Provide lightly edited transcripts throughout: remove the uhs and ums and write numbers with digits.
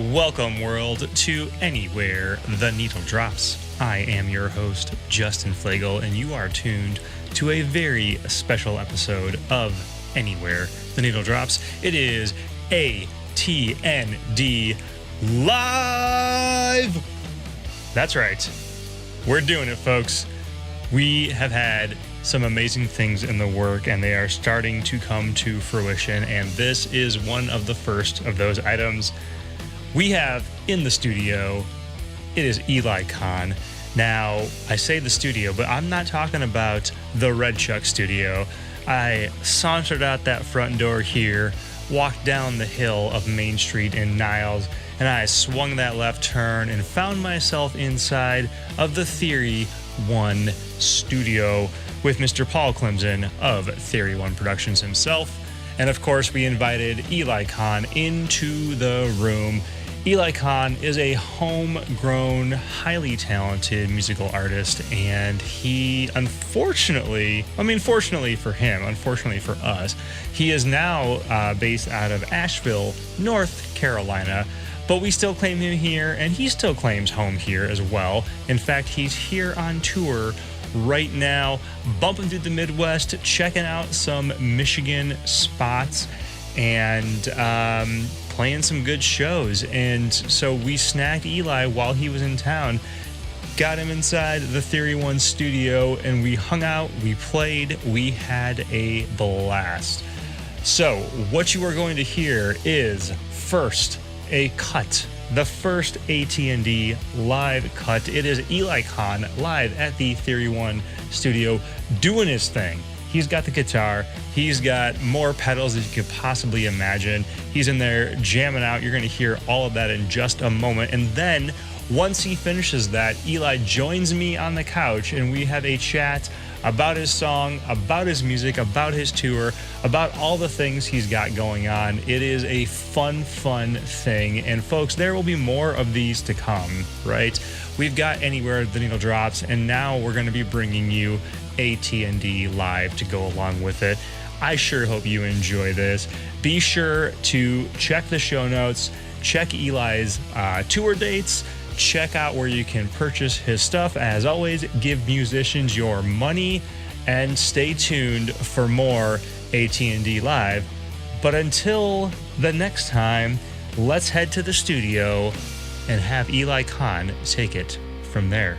Welcome, world, to Anywhere the Needle Drops. I am your host, Justin Flagel, and you are tuned to a very special episode of Anywhere the Needle Drops. It is AtND Live! That's right. We're doing it, folks. We have had some amazing things in the work, and they are starting to come to fruition, and this is one of the first of those items. We have in the studio, it is Eli Kahn. Now, I say the studio, but I'm not talking about the Red Chuck studio. I sauntered out that front door here, walked down the hill of Main Street in Niles, and I swung that left turn and found myself inside of the Theory One studio with Mr. Paul Klimson of Theory One Productions himself. And of course, we invited Eli Kahn into the room. Eli Kahn is a homegrown, highly talented musical artist, and he fortunately for him, unfortunately for us, he is now based out of Asheville, North Carolina, but we still claim him here, and he still claims home here as well. In fact, he's here on tour right now, bumping through the Midwest, checking out some Michigan spots, and playing some good shows. And so we snagged Eli while he was in town, got him inside the Theory One studio, and we hung out, we played, we had a blast. So what you are going to hear is first a cut, the first AtND live cut. It is Eli Kahn live at the Theory One studio doing his thing. He's got the guitar. He's got more pedals than you could possibly imagine. He's in there jamming out. You're going to hear all of that in just a moment. And then once he finishes that, Eli joins me on the couch and we have a chat about his song, about his music, about his tour, about all the things he's got going on. It is a fun thing. And folks, there will be more of these to come, right? We've got Anywhere the Needle Drops, and now we're going to be bringing you AtND Live to go along with it. I sure hope you enjoy this. Be sure to check the show notes, check Eli's tour dates, check out where you can purchase his stuff. As always, give musicians your money, and stay tuned for more AtND Live. But until the next time, let's head to the studio and have Eli Kahn take it from there.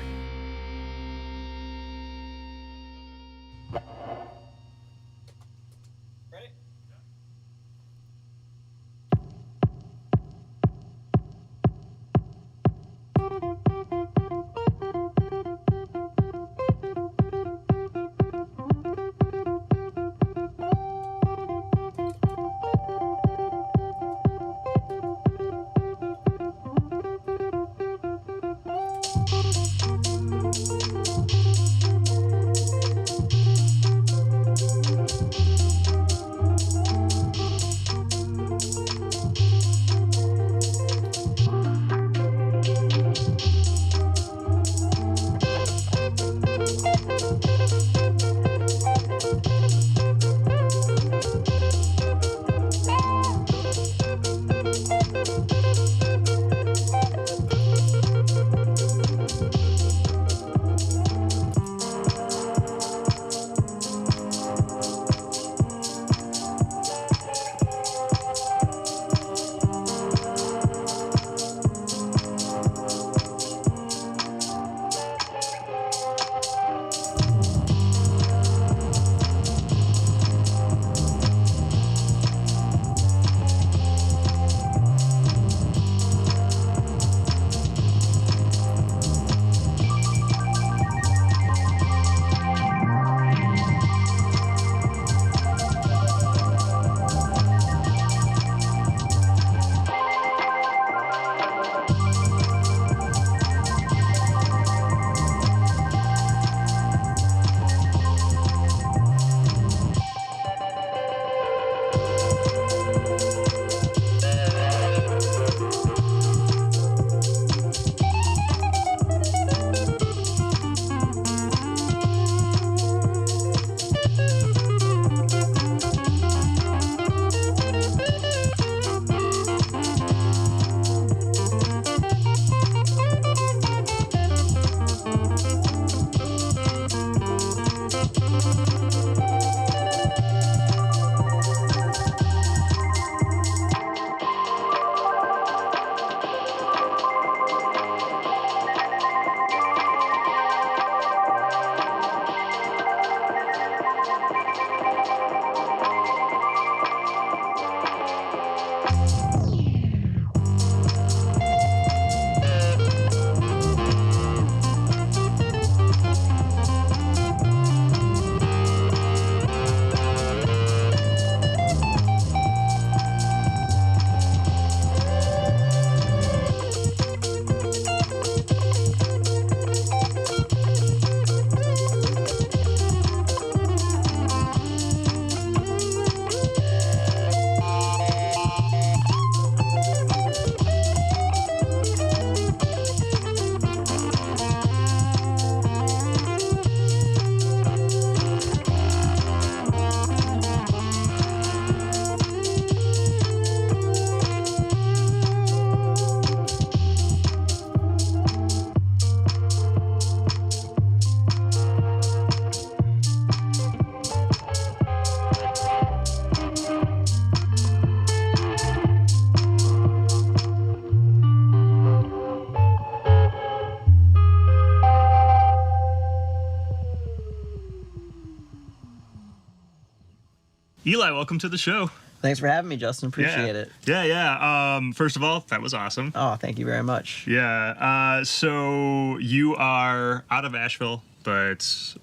Eli, welcome to the show. Thanks for having me, Justin. Appreciate it. Yeah. First of all, that was awesome. Oh, thank you very much. Yeah. So you are out of Asheville, but,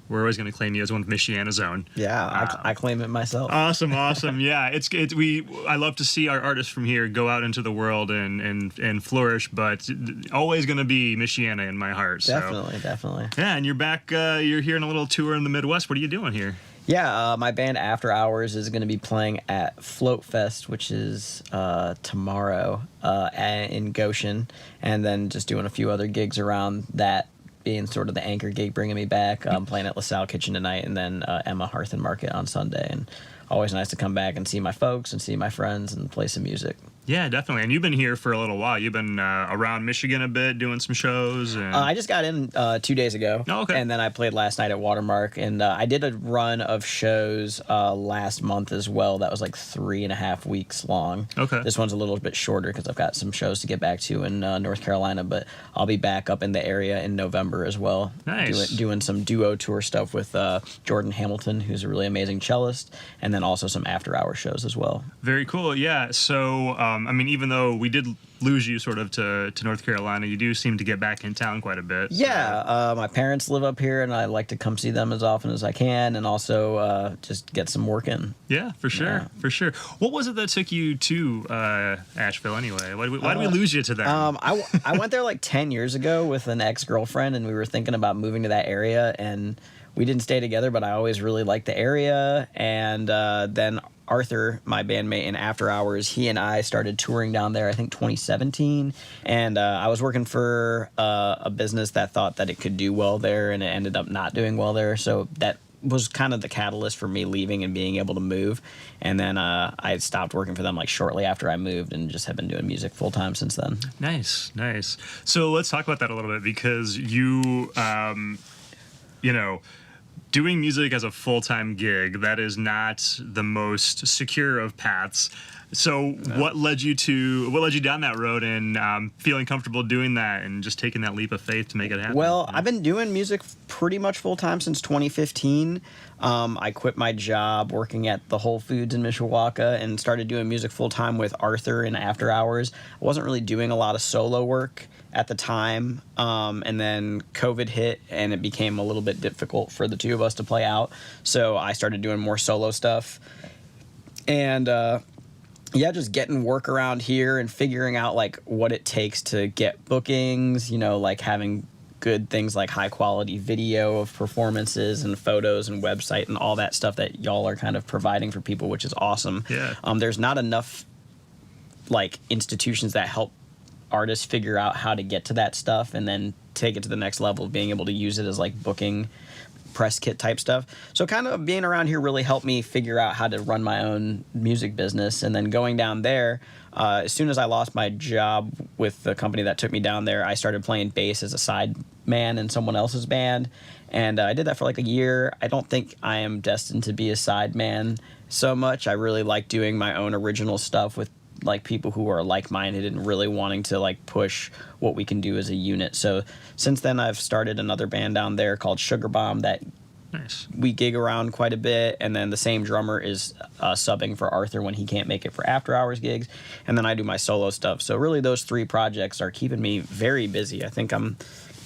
we're always going to claim you as one of Michiana's own. Yeah, I claim it myself. Awesome. Yeah, I love to see our artists from here go out into the world and flourish, but always going to be Michiana in my heart. Definitely. Yeah, and you're back. You're here on a little tour in the Midwest. What are you doing here? Yeah, my band After Hours is going to be playing at Float Fest, which is tomorrow in Goshen, and then just doing a few other gigs around that, being sort of the anchor gig, bringing me back. I'm playing at LaSalle Kitchen tonight, and then Emma Hearth and Market on Sunday. And always nice to come back and see my folks and see my friends and play some music. Yeah, definitely. And you've been here for a little while. You've been around Michigan a bit, doing some shows. And... I just got in 2 days ago. Oh, okay. And then I played last night at Watermark. And I did a run of shows last month as well. That was like 3.5 weeks long. Okay. This one's a little bit shorter because I've got some shows to get back to in North Carolina. But I'll be back up in the area in November as well. Nice. Doing some duo tour stuff with Jordan Hamilton, who's a really amazing cellist. And then also some after-hour shows as well. Very cool. Yeah. So, even though we did lose you sort of to North Carolina, you do seem to get back in town quite a bit. Yeah. My parents live up here, and I like to come see them as often as I can, and also just get some work in. Yeah, for sure. Yeah. For sure. What was it that took you to Asheville anyway? Why did we lose you to that? I went there like 10 years ago with an ex-girlfriend, and we were thinking about moving to that area, and we didn't stay together, but I always really liked the area. And then Arthur, my bandmate in After Hours, he and I started touring down there, I think 2017. And I was working for a business that thought that it could do well there, and it ended up not doing well there. So that was kind of the catalyst for me leaving and being able to move. And then I stopped working for them like shortly after I moved, and just have been doing music full time since then. Nice. So let's talk about that a little bit, because you, doing music as a full-time gig, that is not the most secure of paths. So what led you down that road and feeling comfortable doing that and just taking that leap of faith to make it happen? Well, I've been doing music pretty much full-time since 2015. I quit my job working at the Whole Foods in Mishawaka and started doing music full-time with Arthur in After Hours. I wasn't really doing a lot of solo work at the time, and then COVID hit, and it became a little bit difficult for the two of us to play out. So I started doing more solo stuff. And just getting work around here and figuring out like what it takes to get bookings, like having good things like high quality video of performances and photos and website and all that stuff that y'all are kind of providing for people, which is awesome. Yeah. There's not enough like institutions that help artists figure out how to get to that stuff and then take it to the next level of being able to use it as like booking press kit type stuff. So kind of being around here really helped me figure out how to run my own music business. And then going down there, as soon as I lost my job with the company that took me down there, I started playing bass as a side man in someone else's band. And I did that for like a year. I don't think I am destined to be a side man so much. I really like doing my own original stuff with like people who are like-minded and really wanting to like push what we can do as a unit. So since then I've started another band down there called Sugar Bomb that Nice. We gig around quite a bit, and then the same drummer is subbing for Arthur when he can't make it for after hours gigs, and then I do my solo stuff. So really those three projects are keeping me very busy. I think I'm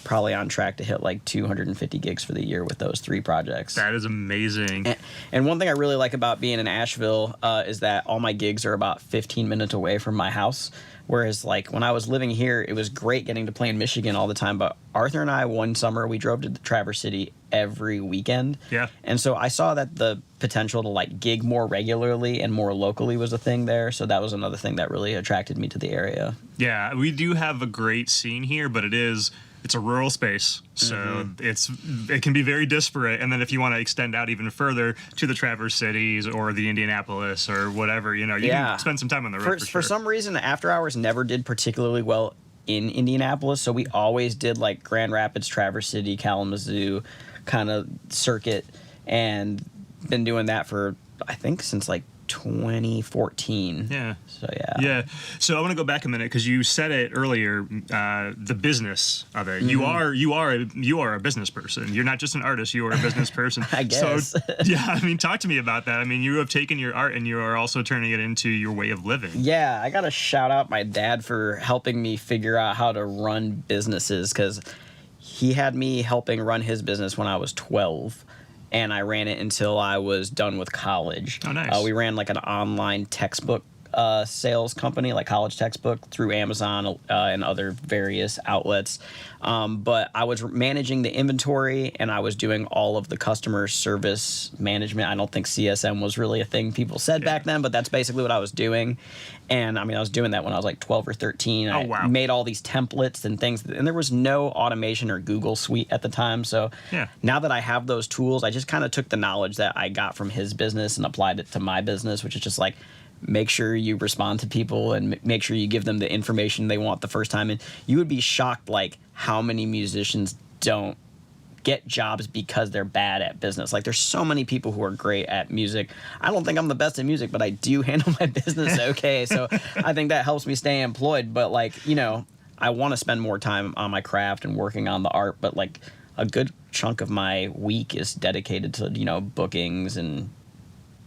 probably on track to hit like 250 gigs for the year with those three projects. That is amazing. And one thing I really like about being in Asheville is that all my gigs are about 15 minutes away from my house. Whereas like when I was living here, it was great getting to play in Michigan all the time. But Arthur and I, one summer, we drove to Traverse City every weekend. Yeah. And so I saw that the potential to like gig more regularly and more locally was a thing there. So that was another thing that really attracted me to the area. Yeah, we do have a great scene here, but it's a rural space, so it can be very disparate. And then if you want to extend out even further to the Traverse Cities or the Indianapolis or whatever, you can spend some time on the road. For some reason, After Hours never did particularly well in Indianapolis, so we always did like Grand Rapids, Traverse City, Kalamazoo kind of circuit, and been doing that for I think since like 2014. Yeah. So yeah. Yeah. So I want to go back a minute because you said it earlier, the business of it. Mm-hmm. You are a business person. You're not just an artist. You are a business person. I guess. So yeah, I mean, talk to me about that. I mean, you have taken your art and you are also turning it into your way of living. Yeah, I gotta shout out my dad for helping me figure out how to run businesses, because he had me helping run his business when I was 12. And I ran it until I was done with college. Oh, nice. We ran like an online textbook sales company, like college textbook, through Amazon and other various outlets. But I was managing the inventory and I was doing all of the customer service management. I don't think CSM was really a thing people said back then, but that's basically what I was doing. And I mean, I was doing that when I was like 12 or 13. Oh, wow. I made all these templates and things, and there was no automation or Google Suite at the time. So now that I have those tools, I just kind of took the knowledge that I got from his business and applied it to my business, which is just like, make sure you respond to people and make sure you give them the information they want the first time. And you would be shocked, like, how many musicians don't get jobs because they're bad at business. Like, there's so many people who are great at music. I don't think I'm the best at music, but I do handle my business okay. So I think that helps me stay employed. But, like, you know, I want to spend more time on my craft and working on the art, but, like, a good chunk of my week is dedicated to, you know, bookings and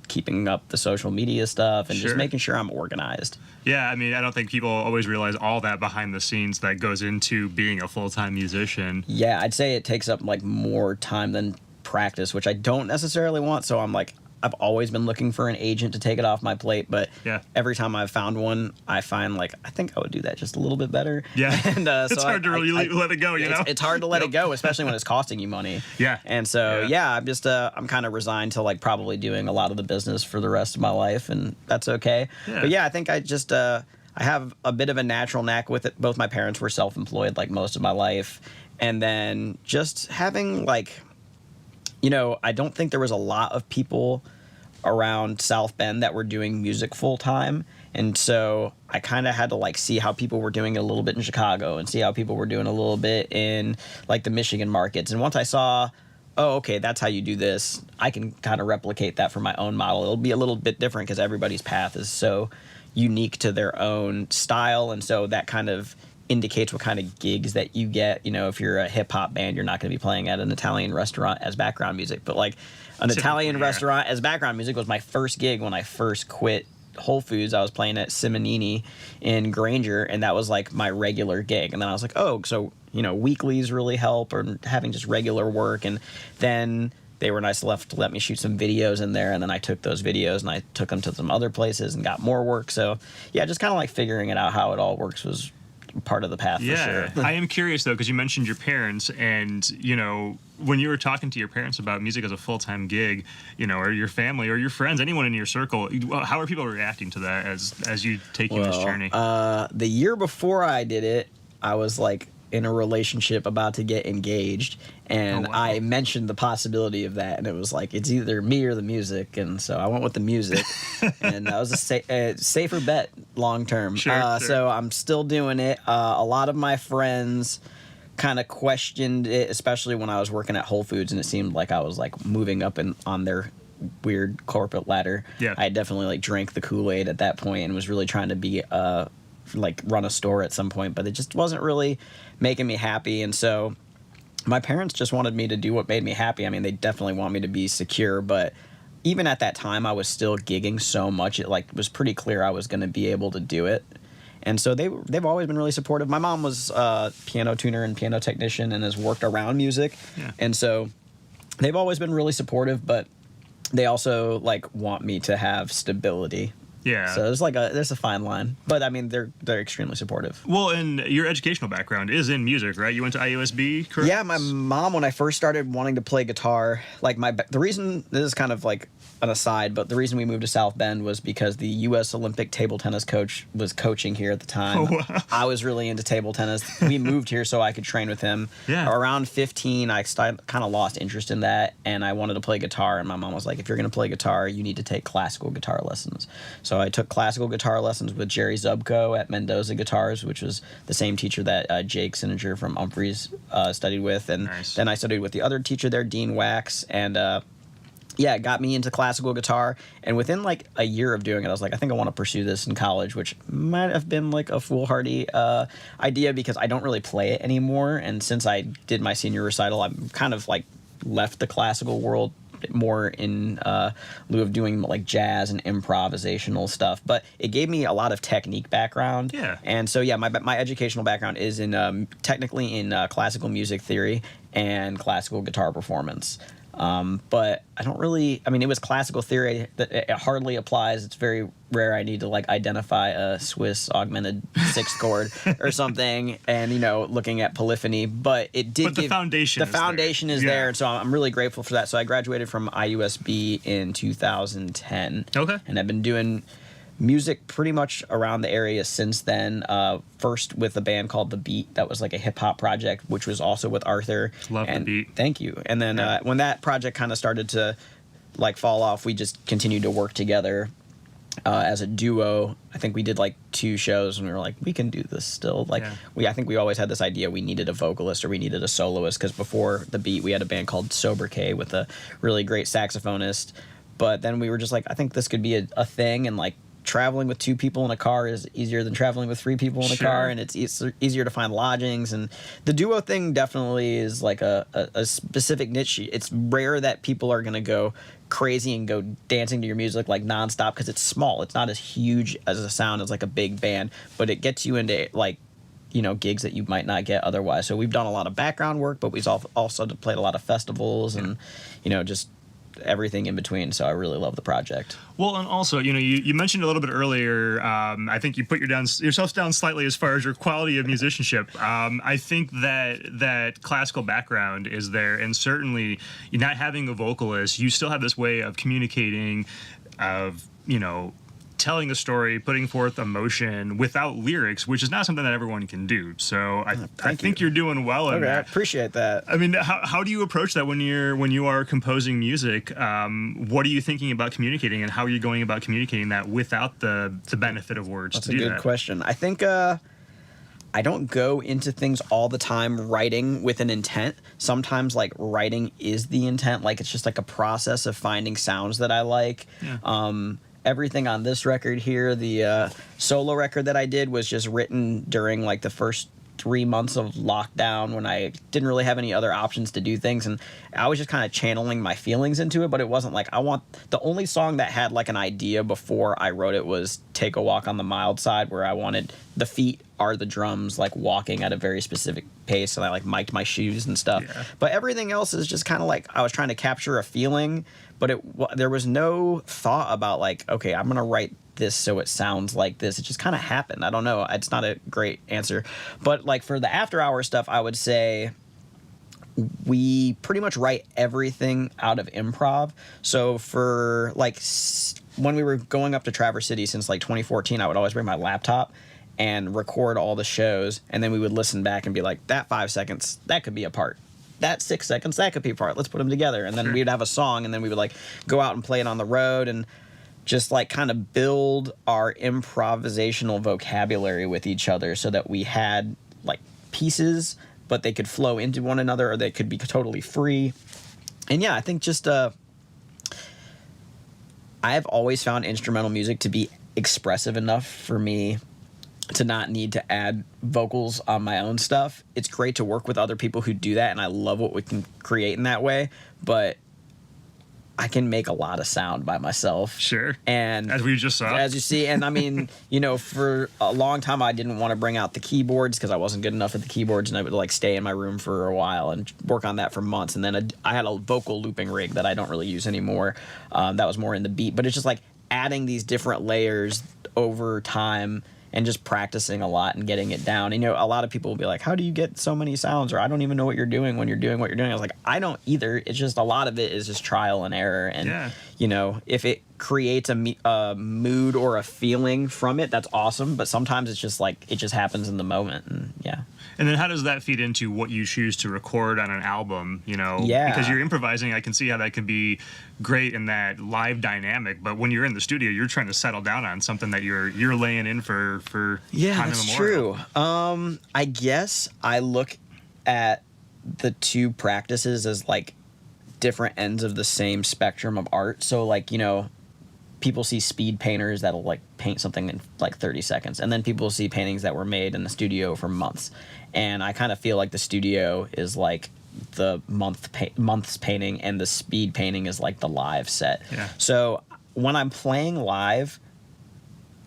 keeping up the social media stuff and just making sure I'm organized. Yeah, I mean, I don't think people always realize all that behind the scenes that goes into being a full-time musician. Yeah, I'd say it takes up like more time than practice, which I don't necessarily want. So I'm like, I've always been looking for an agent to take it off my plate, but every time I've found one, I find like, I think I would do that just a little bit better. Yeah, and it's hard to really let it go, you know? It's hard to let it go, especially when it's costing you money. Yeah. And so, I'm just, I'm kind of resigned to like probably doing a lot of the business for the rest of my life, and that's okay. Yeah. But yeah, I think I just, I have a bit of a natural knack with it. Both my parents were self-employed like most of my life. And then just having like, you know, I don't think there was a lot of people around South Bend that were doing music full time. And so I kind of had to like see how people were doing it a little bit in Chicago and see how people were doing a little bit in like the Michigan markets. And once I saw, oh, okay, that's how you do this, I can kind of replicate that for my own model. It'll be a little bit different because everybody's path is so unique to their own style. And so that kind of indicates what kind of gigs that you get. You know, if you're a hip hop band, you're not going to be playing at an Italian restaurant as background music, but like an Italian restaurant as background music was my first gig when I first quit Whole Foods. I was playing at Simonini in Granger, and that was like my regular gig. And then I was like, oh, so, you know, weeklies really help, or having just regular work. And then they were nice enough to let me shoot some videos in there, and then I took those videos and I took them to some other places and got more work. So yeah, just kind of like figuring it out how it all works was part of the path for sure. I am curious though, because you mentioned your parents, and you know, when you were talking to your parents about music as a full-time gig, you know, or your family or your friends, anyone in your circle, how are people reacting to that as you taking this journey? The year before I did it, I was like in a relationship about to get engaged, and I mentioned the possibility of that, and it was like, it's either me or the music, and so I went with the music. And that was a safer bet long term. So I'm still doing it. A lot of my friends kind of questioned it, especially when I was working at Whole Foods, and it seemed like I was like moving up on their weird corporate ladder. I definitely like drank the Kool-Aid at that point and was really trying to be like run a store at some point, but it just wasn't really making me happy. And so my parents just wanted me to do what made me happy. I mean, they definitely want me to be secure, but even at that time I was still gigging so much, it like was pretty clear I was going to be able to do it. And so they've always been really supportive. My mom was a piano tuner and piano technician and has worked around music. And so they've always been really supportive, but they also like want me to have stability. So there's a fine line, but I mean they're extremely supportive. Well, and your educational background is in music, right? You went to IUSB, correct? Yeah, my mom, when I first started wanting to play guitar, like the reason, this is kind of like an aside, but the reason we moved to South Bend was because the U.S. Olympic table tennis coach was coaching here at the time. I was really into table tennis. We moved here so I could train with him. Around 15, I kind of lost interest in that, and I wanted to play guitar, and my mom was like, if you're going to play guitar, you need to take classical guitar lessons. So I took classical guitar lessons with Jerry Zubko at Mendoza Guitars, which was the same teacher that Jake Sininger from Humphreys studied with, and then I studied with the other teacher there, Dean Wax, and yeah, it got me into classical guitar. And within like a year of doing it, I was like, I think I want to pursue this in college, which might have been like a foolhardy idea because I don't really play it anymore. And since I did my senior recital, I'm kind of like left the classical world more in lieu of doing like jazz and improvisational stuff. But it gave me a lot of technique background. Yeah. And so, yeah, my educational background is in technically in classical music theory and classical guitar performance. But I don't really, I mean, it was classical theory that it hardly applies. It's very rare. I need to like identify a Swiss augmented sixth chord or something and, you know, looking at polyphony, but it did But the foundation is there. And so I'm really grateful for that. So I graduated from IUSB in 2010. Okay. And I've been doing music pretty much around the area since then. First with a band called The Beat, that was like a hip hop project, which was also with Arthur. Love The Beat. Thank you. And then when that project kind of started to like fall off, we just continued to work together as a duo. I think we did like 2 shows and we were like, we can do this still. Like I think we always had this idea we needed a vocalist or we needed a soloist, because before The Beat we had a band called Sober K with a really great saxophonist. But then we were just like, I think this could be a thing, and like traveling with 2 people in a car is easier than traveling with 3 people in a car, and it's easier to find lodgings. And the duo thing definitely is like a specific niche. It's rare that people are going to go crazy and go dancing to your music like nonstop, because it's small. It's not as huge as a sound as like a big band, but it gets you into like, you know, gigs that you might not get otherwise. So we've done a lot of background work, but we've also played a lot of festivals and, you know, just everything in between. So I really love the project. Well, and also, you know, you mentioned a little bit earlier, I think you put yourself down slightly as far as your quality of musicianship. I think that classical background is there, and certainly you're not having a vocalist, you still have this way of communicating, of, you know, telling a story, putting forth emotion without lyrics, which is not something that everyone can do. So I think you're doing well in that. I appreciate that. I mean, how do you approach that when you are composing music? What are you thinking about communicating, and how are you going about communicating that without the benefit of words? That's a good question. I think I don't go into things all the time writing with an intent. Sometimes like writing is the intent. Like it's just like a process of finding sounds that I like. Yeah. Everything on this record here, the solo record that I did, was just written during like the first 3 months of lockdown when I didn't really have any other options to do things, and I was just kind of channeling my feelings into it. But it wasn't like the only song that had like an idea before I wrote it was Take a Walk on the Mild Side, where I wanted the feet are the drums like walking at a very specific pace, and I like mic'd my shoes and stuff. Yeah. But everything else is just kind of like I was trying to capture a feeling, but there was no thought about like, okay, I'm gonna write this so it sounds like this. It just kind of happened. I don't know. It's not a great answer. But like for the after hour stuff, I would say we pretty much write everything out of improv. So for like when we were going up to Traverse City since like 2014, I would always bring my laptop and record all the shows, and then we would listen back and be like, that 5 seconds, that could be a part. That 6 seconds, that could be a part. Let's put them together. And then we'd have a song, and then we would like go out and play it on the road and just like kind of build our improvisational vocabulary with each other, so that we had like pieces, but they could flow into one another, or they could be totally free. And yeah, I think just I've always found instrumental music to be expressive enough for me to not need to add vocals on my own stuff. It's great to work with other people who do that, and I love what we can create in that way, but I can make a lot of sound by myself. Sure. And as we just saw. As you see, and I mean, you know, for a long time I didn't want to bring out the keyboards because I wasn't good enough at the keyboards, and I would like stay in my room for a while and work on that for months. And then I had a vocal looping rig that I don't really use anymore. That was more in the beat, but it's just like adding these different layers over time and just practicing a lot and getting it down. And, you know, a lot of people will be like, how do you get so many sounds? Or I don't even know what you're doing when you're doing what you're doing. I was like, I don't either. It's just a lot of it is just trial and error. And, you know, if it creates a mood or a feeling from it, that's awesome. But sometimes it's just like, it just happens in the moment. And yeah. And then how does that feed into what you choose to record on an album, you know? Yeah. Because you're improvising, I can see how that could be great in that live dynamic. But when you're in the studio, you're trying to settle down on something that you're laying in for yeah, time that's immemorial. True. I guess I look at the two practices as like different ends of the same spectrum of art. So like, you know, people see speed painters that'll like paint something in like 30 seconds, and then people see paintings that were made in the studio for months. And I kind of feel like the studio is like the month's painting, and the speed painting is like the live set. Yeah. So when I'm playing live,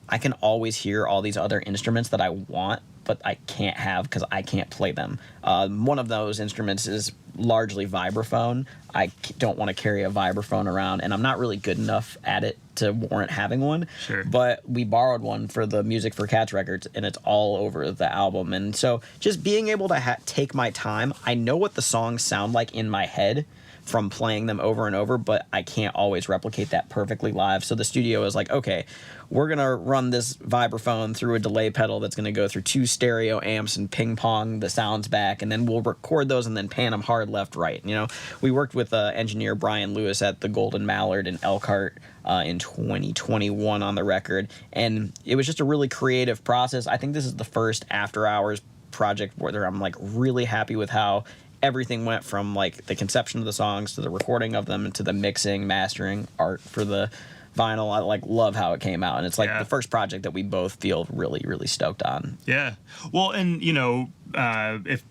I can always hear all these other instruments that I want, but I can't have because I can't play them. One of those instruments is largely vibraphone. I don't want to carry a vibraphone around, and I'm not really good enough at it to warrant having one. Sure. But we borrowed one for the Music for Cats records, and it's all over the album. And so just being able to take my time, I know what the songs sound like in my head from playing them over and over, but I can't always replicate that perfectly live. So the studio is like, okay, we're going to run this vibraphone through a delay pedal that's going to go through 2 stereo amps and ping pong the sounds back, and then we'll record those and then pan them hard left, right. You know, we worked with engineer Brian Lewis at the Golden Mallard in Elkhart in 2021 on the record, and it was just a really creative process. I think this is the first After Hours project where I'm like really happy with how everything went from like the conception of the songs to the recording of them to the mixing, mastering, art for the vinyl. I like love how it came out, and it's like the first project that we both feel really, really stoked on. Yeah. Well, and you know, if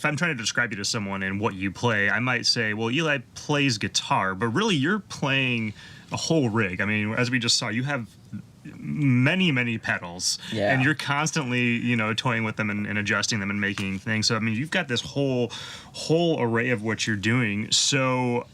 I'm trying to describe you to someone and what you play, I might say, well, Eli plays guitar, but really you're playing a whole rig. I mean, as we just saw, you have many pedals, and you're constantly, you know, toying with them and adjusting them and making things. So I mean, you've got this whole array of what you're doing. So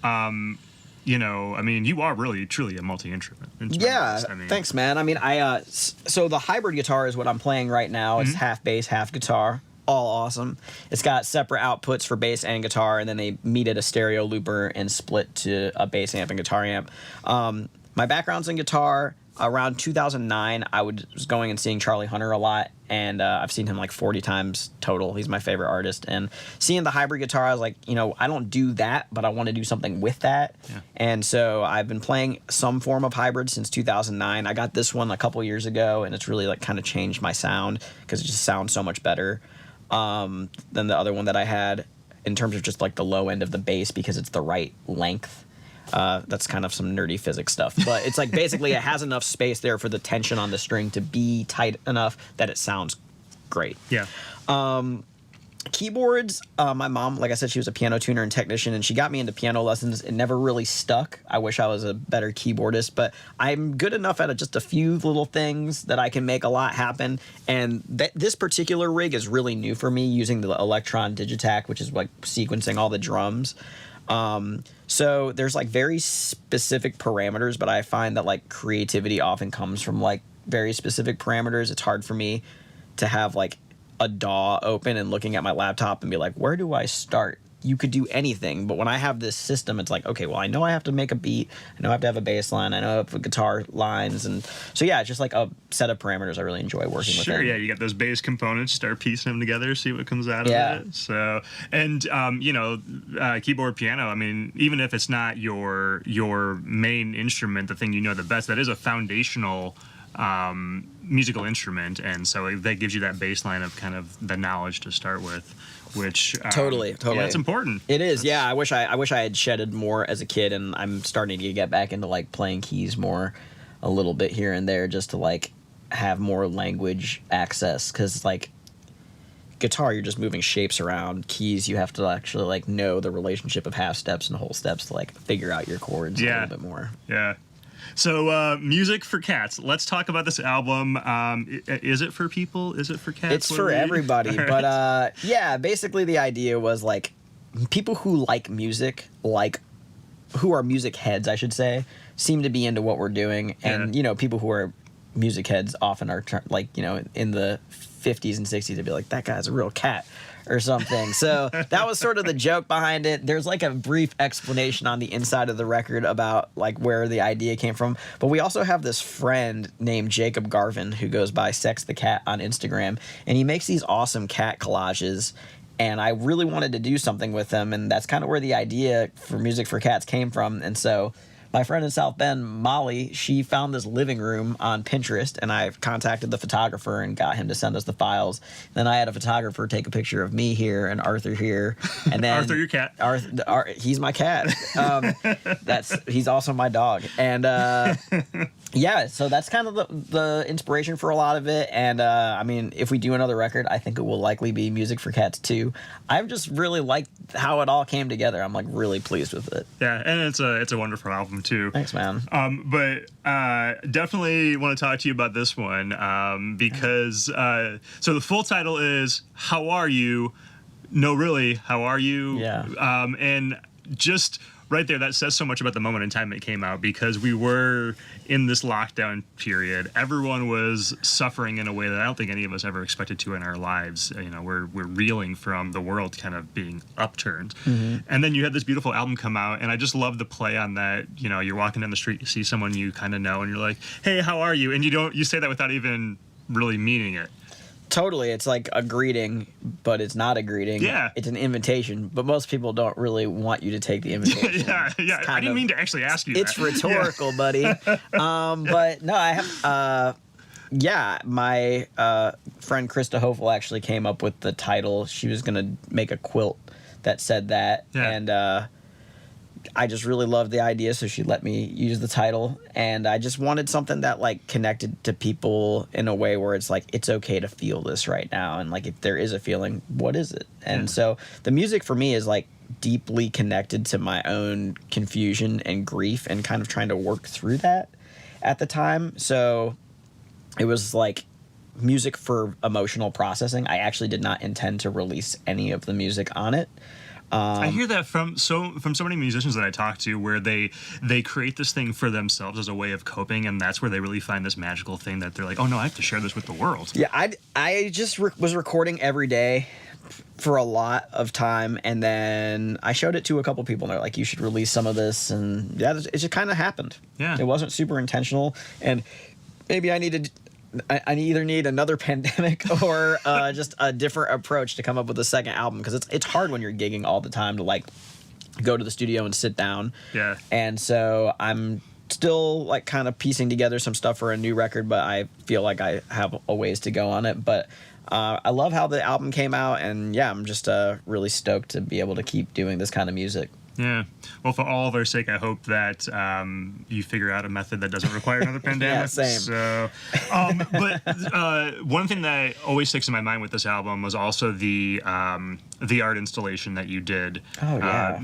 you know, I mean, you are really truly a multi-instrumentalist. Yeah, I mean, thanks, man. I mean, so the hybrid guitar is what I'm playing right now. It's half bass, half guitar. All awesome. It's got separate outputs for bass and guitar, and then they meet at a stereo looper and split to a bass amp and guitar amp. My background's in guitar. Around 2009, I was going and seeing Charlie Hunter a lot, and I've seen him like 40 times total. He's my favorite artist. And seeing the hybrid guitar, I was like, you know, I don't do that, but I want to do something with that. Yeah. And so I've been playing some form of hybrid since 2009. I got this one a couple years ago, and it's really like kind of changed my sound because it just sounds so much better than the other one that I had in terms of just like the low end of the bass because it's the right length. That's kind of some nerdy physics stuff, but it's like basically it has enough space there for the tension on the string to be tight enough that it sounds great. Yeah. Keyboards, my mom, like I said, she was a piano tuner and technician, and she got me into piano lessons. It never really stuck. I wish I was a better keyboardist, but I'm good enough at just a few little things that I can make a lot happen. And this particular rig is really new for me, using the Electron Digitac, which is like sequencing all the drums. So there's like very specific parameters, but I find that like creativity often comes from like very specific parameters. It's hard for me to have like a DAW open and looking at my laptop and be like, where do I start? You could do anything, but when I have this system, it's like, okay, well, I know I have to make a beat. I know I have to have a bass line. I know I have guitar lines. And so, yeah, it's just like a set of parameters I really enjoy working with. Sure, yeah, you got those bass components, start piecing them together, see what comes out of it. So, and, you know, keyboard, piano, I mean, even if it's not your main instrument, the thing you know the best, that is a foundational musical instrument, and so that gives you that baseline of kind of the knowledge to start with, which totally yeah, it's important. It is. I wish I had shedded more as a kid, and I'm starting to get back into like playing keys more a little bit here and there just to like have more language access, because like guitar, you're just moving shapes around. Keys, you have to actually like know the relationship of half steps and whole steps to like figure out your chords a little bit more. Yeah. So, Music for Cats. Let's talk about this album. Is it for people? Is it for cats? It's for everybody. Right. But, yeah, basically the idea was, like, people who like music, like, who are music heads, I should say, seem to be into what we're doing. And, you know, people who are music heads often are, like, you know, in the 50s and 60s, they'd be like, that guy's a real cat. Or something. So that was sort of the joke behind it. There's like a brief explanation on the inside of the record about like where the idea came from. But we also have this friend named Jacob Garvin who goes by Sex the Cat on Instagram, and he makes these awesome cat collages. And I really wanted to do something with them, and that's kind of where the idea for Music for Cats came from. And so my friend in South Bend, Molly, she found this living room on Pinterest, and I contacted the photographer and got him to send us the files. Then I had a photographer take a picture of me here and Arthur here, and then Arthur, your cat. He's my cat. He's also my dog, and yeah, so that's kind of the inspiration for a lot of it. And I mean, if we do another record, I think it will likely be Music for Cats 2. I've just really liked how it all came together. I'm like really pleased with it. Yeah, and it's a wonderful album too. Thanks, man. But definitely want to talk to you about this one because so the full title is "How Are You?" No, really, how are you? Yeah. And just right there, that says so much about the moment in time it came out, because we were in this lockdown period. Everyone was suffering in a way that I don't think any of us ever expected to in our lives. You know, we're reeling from the world kind of being upturned. Mm-hmm. And then you had this beautiful album come out, and I just love the play on that. You know, you're walking down the street, you see someone you kind of know, and you're like, hey, how are you? And you say that without even really meaning it. Totally. It's like a greeting, but it's not a greeting. Yeah. It's an invitation, but most people don't really want you to take the invitation. Yeah. I didn't mean to actually ask you it's that. It's rhetorical, buddy. But no, I have... my friend Krista Hofel actually came up with the title. She was going to make a quilt that said that. Yeah. And I just really loved the idea, so she let me use the title. And I just wanted something that like connected to people in a way where it's like, it's okay to feel this right now. And like, if there is a feeling, what is it? And so the music for me is like deeply connected to my own confusion and grief and kind of trying to work through that at the time. So it was like music for emotional processing. I actually did not intend to release any of the music on it. I hear that from so many musicians that I talk to, where they create this thing for themselves as a way of coping, and that's where they really find this magical thing that they're like, oh no, I have to share this with the world. Yeah, I just was recording every day for a lot of time, and then I showed it to a couple people, and they're like, you should release some of this, and yeah, it just kind of happened. Yeah, it wasn't super intentional, and maybe I either need another pandemic or just a different approach to come up with a second album, because it's hard when you're gigging all the time to like go to the studio and sit down. Yeah. And so I'm still like kind of piecing together some stuff for a new record, but I feel like I have a ways to go on it. But I love how the album came out, and yeah, I'm just really stoked to be able to keep doing this kind of music. Yeah. Well, for all of our sake, I hope that you figure out a method that doesn't require another pandemic. Yeah, same. So, but one thing that always sticks in my mind with this album was also the art installation that you did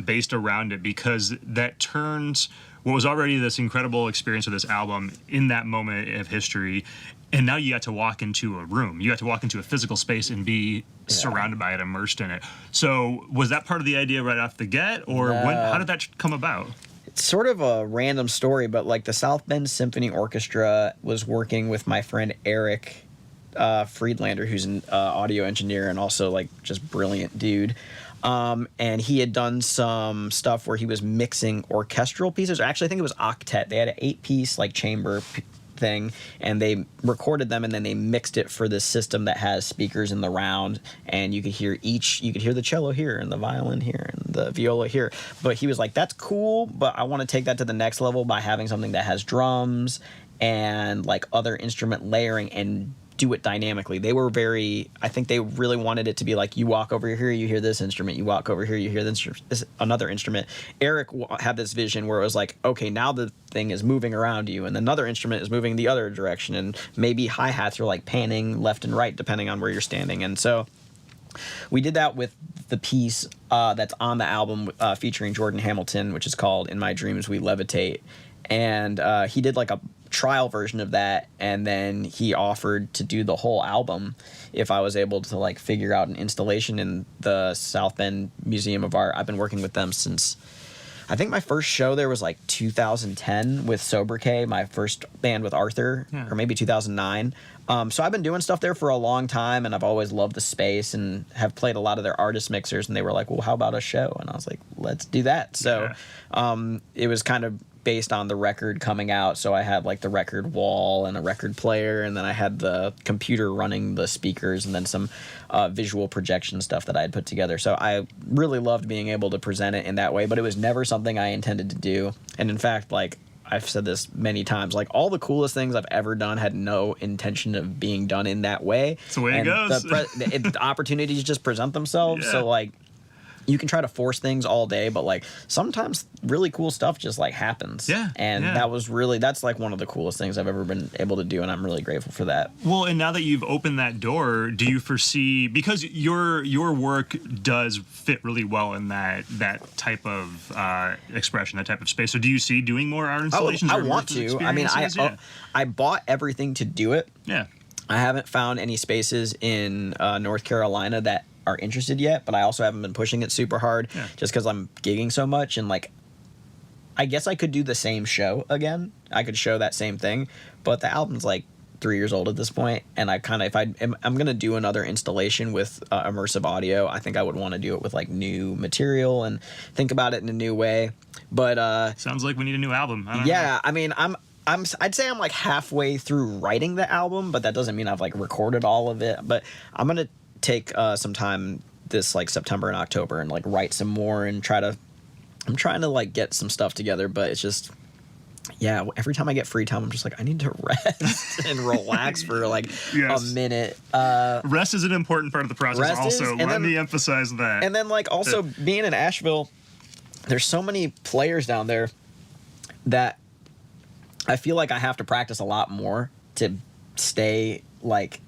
based around it, because that turns what was already this incredible experience of this album in that moment of history. And now you got to walk into a room. You got to walk into a physical space and be surrounded by it, immersed in it. So was that part of the idea right off the get, or how did that come about? It's sort of a random story, but like the South Bend Symphony Orchestra was working with my friend Eric Friedlander, who's an audio engineer and also like just brilliant dude. And he had done some stuff where he was mixing orchestral pieces. Actually, I think it was octet. They had an 8-piece like chamber thing, and they recorded them, and then they mixed it for this system that has speakers in the round, and you could hear the cello here and the violin here and the viola here. But he was like, that's cool, but I want to take that to the next level by having something that has drums and like other instrument layering and do it dynamically. I think they really wanted it to be like, you walk over here, you hear this instrument, you walk over here, you hear this another instrument. Eric had this vision where it was like, okay, now the thing is moving around you, and another instrument is moving the other direction, and maybe hi-hats are like panning left and right depending on where you're standing. And so we did that with the piece that's on the album featuring Jordan Hamilton, which is called In My Dreams We Levitate. And he did like a trial version of that, and then he offered to do the whole album if I was able to like figure out an installation in the South Bend Museum of Art. I've been working with them since, I think my first show there was like 2010 with Sobriquet, my first band with Arthur, or maybe 2009. So I've been doing stuff there for a long time, and I've always loved the space and have played a lot of their artist mixers, and they were like, well, how about a show? And I was like, let's do that. So it was kind of based on the record coming out. So I had like the record wall and a record player, and then I had the computer running the speakers, and then some visual projection stuff that I had put together. So I really loved being able to present it in that way, but it was never something I intended to do. And in fact, like I've said this many times, like all the coolest things I've ever done had no intention of being done in that way. That's the way it goes. The opportunities just present themselves. Yeah. So like, you can try to force things all day, but like sometimes really cool stuff just like happens. Yeah. And that's like one of the coolest things I've ever been able to do, and I'm really grateful for that. Well, and now that you've opened that door, do you foresee, because your work does fit really well in that type of expression, that type of space. So do you see doing more art installations? I want to. I mean, I bought everything to do it. Yeah. I haven't found any spaces in North Carolina that are interested yet, but I also haven't been pushing it super hard just because I'm gigging so much. And like, I guess I could do the same show again. I could show that same thing, but the album's like 3 years old at this point, and I kind of, I'm gonna do another installation with immersive audio, I think I would want to do it with like new material and think about it in a new way. But sounds like we need a new album. I don't know. I mean, I'd say I'm like halfway through writing the album, but that doesn't mean I've like recorded all of it. But I'm gonna take some time this like September and October and like write some more and I'm trying to like get some stuff together, but it's just, every time I get free time, I'm just like, I need to rest and relax for like a minute. Rest is an important part of the process also. Let me emphasize that. And then like also being in Asheville, there's so many players down there that I feel like I have to practice a lot more to stay like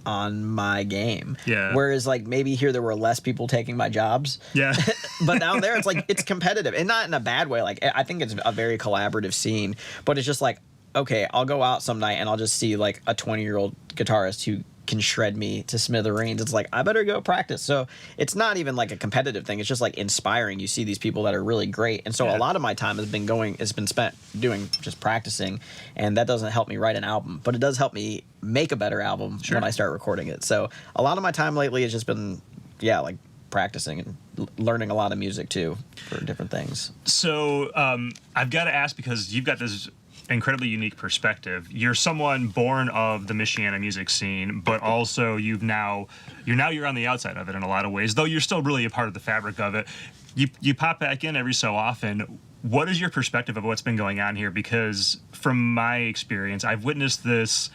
on my game. Yeah. Whereas like maybe here there were less people taking my jobs. Yeah. But down there it's like it's competitive, and not in a bad way. Like I think it's a very collaborative scene, but it's just like, okay, I'll go out some night and I'll just see like a 20-year-old guitarist who can shred me to smithereens. It's like, I better go practice. So it's not even like a competitive thing. It's just like inspiring. You see these people that are really great. And so a lot of my time has been spent doing just practicing, and that doesn't help me write an album, but it does help me make a better album when I start recording it. So a lot of my time lately has just been, like practicing and learning a lot of music too for different things. So I've got to ask, because you've got this incredibly unique perspective. You're someone born of the Michiana music scene, but also you're on the outside of it in a lot of ways, though you're still really a part of the fabric of it. You pop back in every so often. What is your perspective of what's been going on here? Because from my experience, I've witnessed this.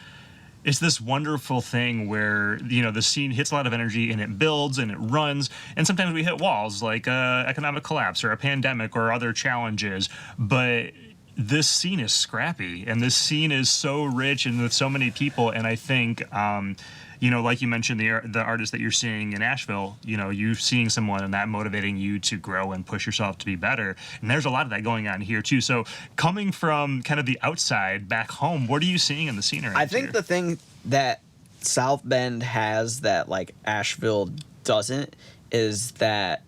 It's this wonderful thing where, the scene hits a lot of energy and it builds and it runs, and sometimes we hit walls like economic collapse or a pandemic or other challenges, but this scene is scrappy, and this scene is so rich and with so many people. And I think, like you mentioned, the artists that you're seeing in Asheville, you seeing someone and that motivating you to grow and push yourself to be better. And there's a lot of that going on here too. So coming from kind of the outside back home, what are you seeing in the scenery? I think the thing that South Bend has that like Asheville doesn't is that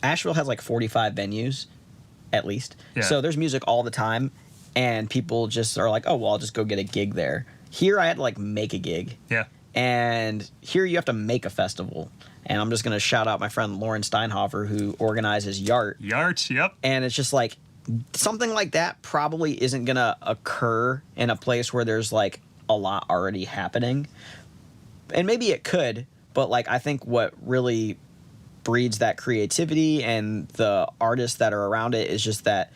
Asheville has like 45 venues at least. Yeah. So there's music all the time, and people just are like, oh, well, I'll just go get a gig there. Here I had to like make a gig. Yeah. And here you have to make a festival. And I'm just going to shout out my friend Lauren Steinhofer, who organizes Yart. Yart, yep. And it's just like something like that probably isn't going to occur in a place where there's like a lot already happening. And maybe it could, but like I think what really breeds that creativity and the artists that are around it is just that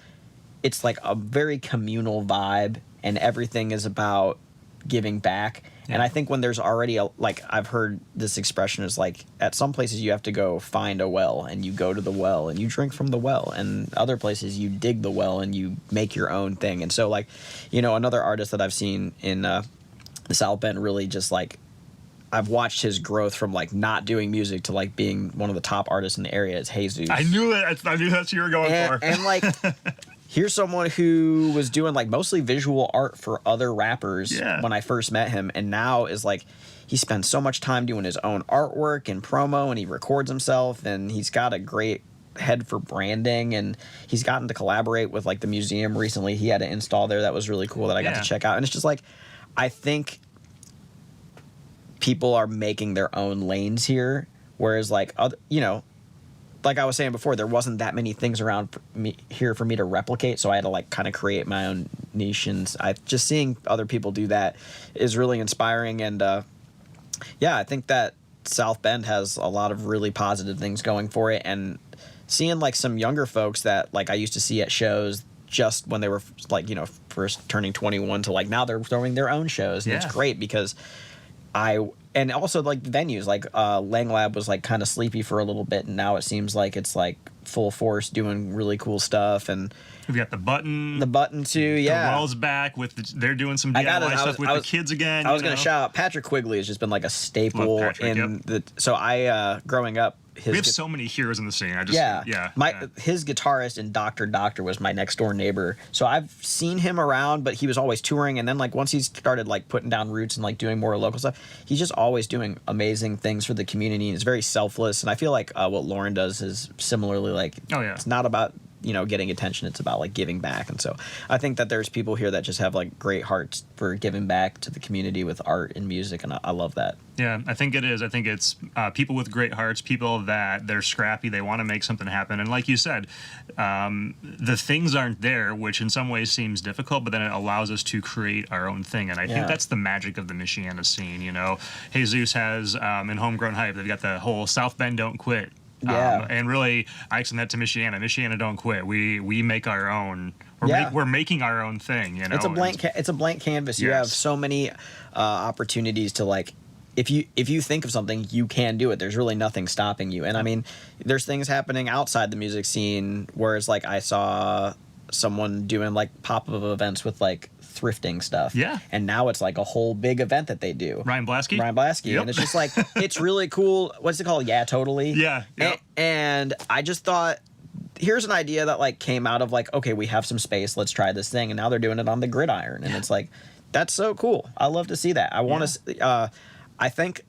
it's like a very communal vibe, and everything is about giving back. Yeah. And I think when there's already I've heard this expression is like, at some places you have to go find a well, and you go to the well and you drink from the well, and other places you dig the well and you make your own thing. And so like, another artist that I've seen in the South Bend really just like, I've watched his growth from like not doing music to like being one of the top artists in the area is Jesus. I knew it. I knew that's what you were going for. And like, here's someone who was doing like mostly visual art for other rappers when I first met him, and now is like, he spends so much time doing his own artwork and promo, and he records himself, and he's got a great head for branding, and he's gotten to collaborate with like the museum recently. He had an install there that was really cool that I got to check out. And it's just like, I think people are making their own lanes here, whereas like other, like I was saying before, there wasn't that many things around here for me to replicate, so I had to like kind of create my own niche. And just seeing other people do that is really inspiring. And yeah, I think that South Bend has a lot of really positive things going for it. And seeing like some younger folks that like I used to see at shows just when they were like, you know, first turning 21 to like now they're throwing their own shows. And it's great because and also like venues like Lang Lab was like kind of sleepy for a little bit, and now it seems like it's like full force doing really cool stuff. And we've got the button too. Yeah, the Well's back with they're doing some DIY stuff with the kids again. I was going to shout out Patrick Quigley has just been like a staple so I growing up. We have so many heroes in the scene. His guitarist and Doctor was my next door neighbor. So I've seen him around, but he was always touring. And then like once he started like putting down roots and like doing more local stuff, he's just always doing amazing things for the community. And it's very selfless. And I feel like what Lauren does is similarly like, it's not about, you know, getting attention. It's about like giving back. And so I think that there's people here that just have like great hearts for giving back to the community with art and music. And I love that. Yeah, I think it is. I think it's people with great hearts, people that they're scrappy, they want to make something happen. And like you said, the things aren't there, which in some ways seems difficult, but then it allows us to create our own thing. And I think that's the magic of the Michiana scene. You know, Jesus has in Homegrown Hype, they've got the whole South Bend Don't Quit. And really, I extend that to Michiana. Michiana don't quit. We make our own. We're making our own thing. You know, it's a blank canvas. You have so many opportunities to like. If you think of something, you can do it. There's really nothing stopping you. And I mean, there's things happening outside the music scene where it's like I saw someone doing like pop-up events with like thrifting stuff. Yeah. And now it's like a whole big event that they do. Ryan Blasky. Yep. And it's just like, it's really cool. What's it called? Yeah, totally. Yeah. Yep. And I just thought, here's an idea that like came out of like, okay, we have some space. Let's try this thing. And now they're doing it on the gridiron. And it's like, that's so cool. I love to see that. I want to, I think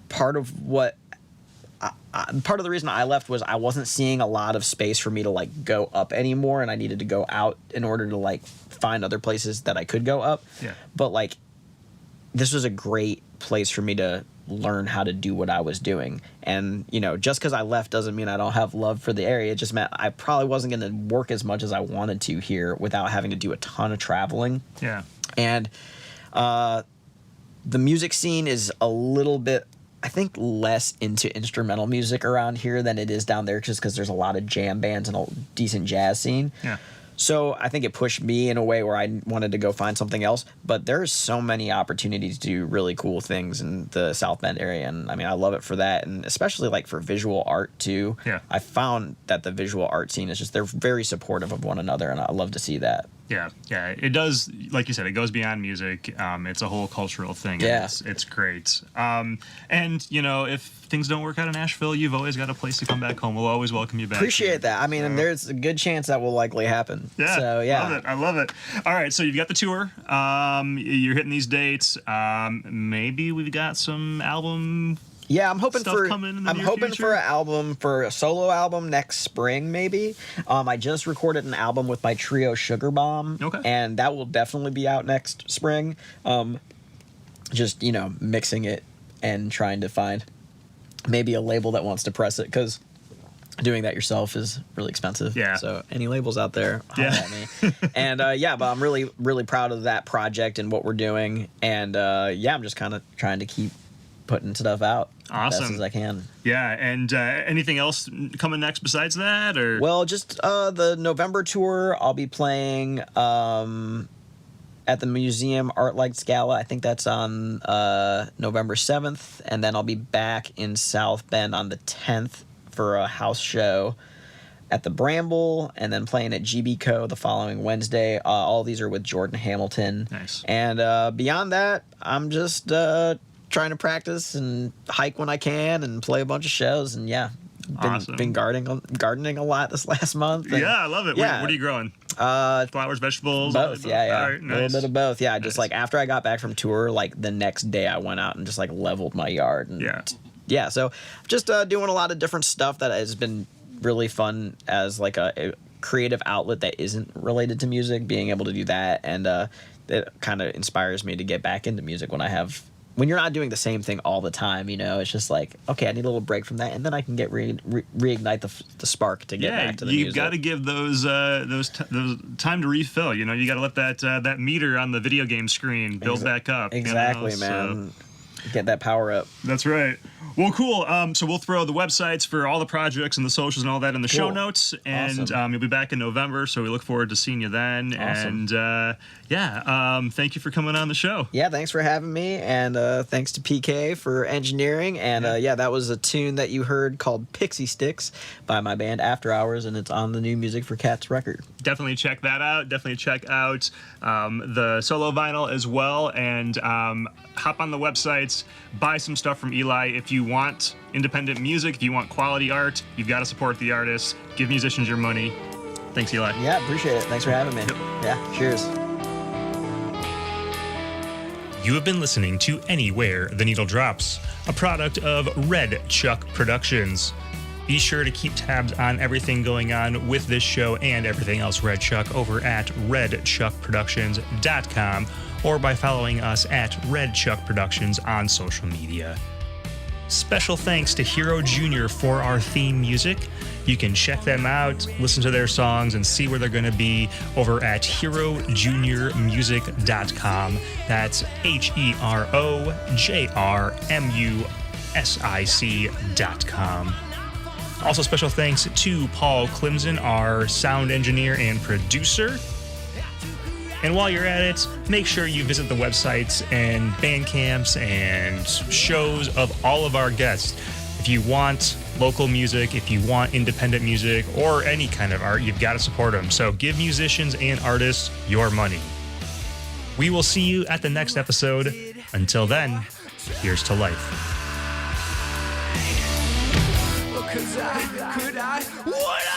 part of what, part of the reason I left was I wasn't seeing a lot of space for me to like go up anymore, and I needed to go out in order to like find other places that I could go up. Yeah. But like, this was a great place for me to learn how to do what I was doing. And, you know, just because I left doesn't mean I don't have love for the area. It just meant I probably wasn't going to work as much as I wanted to here without having to do a ton of traveling. Yeah. And the music scene is a little bit, I think, less into instrumental music around here than it is down there, just because there's a lot of jam bands and a decent jazz scene. Yeah. So I think it pushed me in a way where I wanted to go find something else. But there's so many opportunities to do really cool things in the South Bend area. And I mean, I love it for that. And especially like for visual art too. Yeah. I found that the visual art scene is just, they're very supportive of one another. And I love to see that. Yeah, yeah, it does. Like you said, it goes beyond music. It's a whole cultural thing. Yeah, it's great. And you know, if things don't work out in Nashville, you've always got a place to come back home. We'll always welcome you back. Appreciate that. I mean, and there's a good chance that will likely happen. Yeah, so yeah, I love it. All right, so you've got the tour. You're hitting these dates. Maybe we've got some album. Yeah, I'm hoping for a solo album next spring, maybe. I just recorded an album with my trio Sugar Bomb, and that will definitely be out next spring. Just, you know, mixing it and trying to find maybe a label that wants to press it, because doing that yourself is really expensive. Yeah. So any labels out there, holler at me. And but I'm really, really proud of that project and what we're doing. And I'm just kind of trying to keep putting stuff out as best as I can. Yeah, and anything else coming next besides that? Or well, just the November tour. I'll be playing at the Museum Art Lights Gala. I think that's on November 7th, and then I'll be back in South Bend on the 10th for a house show at the Bramble, and then playing at GB Co. the following Wednesday. All these are with Jordan Hamilton. Nice. And beyond that, I'm just trying to practice and hike when I can and play a bunch of shows. And been gardening a lot this last month. And, I love it. What are you growing? Flowers, vegetables? Both. Yeah. Right, nice. A little bit of both. Yeah. Nice. Just like after I got back from tour, like the next day I went out and just like leveled my yard. And, so just doing a lot of different stuff that has been really fun as like a creative outlet that isn't related to music, being able to do that. And it kind of inspires me to get back into music when I have when you're not doing the same thing all the time, you know, it's just like, okay, I need a little break from that, and then I can get reignite the spark to get back to the music. You've got to give those time to refill. You know, you got to let that meter on the video game screen build back up. Exactly, you know? man. So, get that power up. That's right. Well, cool. So we'll throw the websites for all the projects and the socials and all that in the show notes. And you'll be back in November, so we look forward to seeing you then. Awesome. And thank you for coming on the show. Yeah, thanks for having me, and thanks to PK for engineering. And that was a tune that you heard called Pixie Sticks by my band After Hours, and it's on the new Music for Cats record. Definitely check that out. Definitely check out the solo vinyl as well, and hop on the websites, buy some stuff from Eli. If you want independent music, if you want quality art, you've got to support the artists. Give musicians your money. Thanks, Eli. Yeah, appreciate it. Thanks for having me. Yep. Yeah, cheers. You have been listening to Anywhere the Needle Drops, a product of Red Chuck Productions. Be sure to keep tabs on everything going on with this show and everything else Red Chuck over at redchuckproductions.com or by following us at Red Chuck Productions on social media. Special thanks to Hero Jr. for our theme music. You can check them out, listen to their songs, and see where they're going to be over at herojrmusic.com. That's HEROJRMUSIC.com. Also, special thanks to Paul Klimson, our sound engineer and producer. And while you're at it, make sure you visit the websites and band camps and shows of all of our guests. If you want local music, if you want independent music, or any kind of art, you've got to support them. So give musicians and artists your money. We will see you at the next episode. Until then, here's to life. 'Cause I could I would I